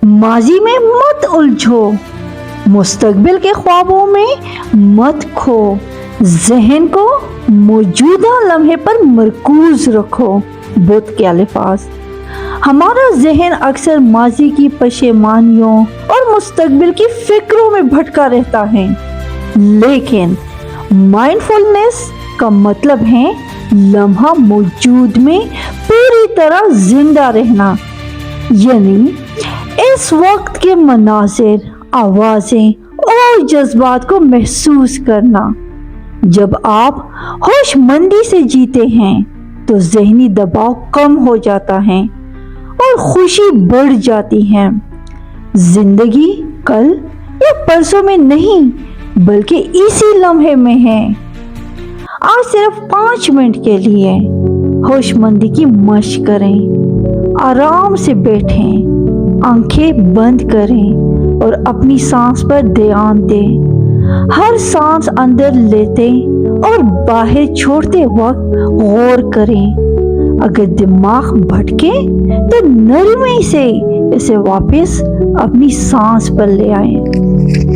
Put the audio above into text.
माजी में मत उलझो, मुस्तकबिल के ख्वाबों में मत खो, जहन को मौजूदा लम्हे पर मरकूज रखो। बुद्ध के अल्फाज। हमारा जहन अक्सर माजी की पशेमानियों और मुस्तकबिल की फिक्रों में भटका रहता है, लेकिन माइंडफुलनेस का मतलब है लम्हा मौजूद में पूरी तरह जिंदा रहना, यानी इस वक्त के मनाज़िर, आवाज़ें और जज्बात को महसूस करना। जब आप होशमंदी से जीते हैं तो ज़हनी दबाव कम हो जाता है और खुशी बढ़ जाती है। जिंदगी कल या परसों में नहीं, बल्कि इसी लम्हे में है। आज सिर्फ 5 मिनट के लिए होशमंदी की मशक करें, आराम से बैठें, आंखें बंद करें और अपनी सांस पर ध्यान दें। हर सांस अंदर लेते और बाहर छोड़ते वक्त गौर करें। अगर दिमाग भटके तो नरमी से इसे वापस अपनी सांस पर ले आएं।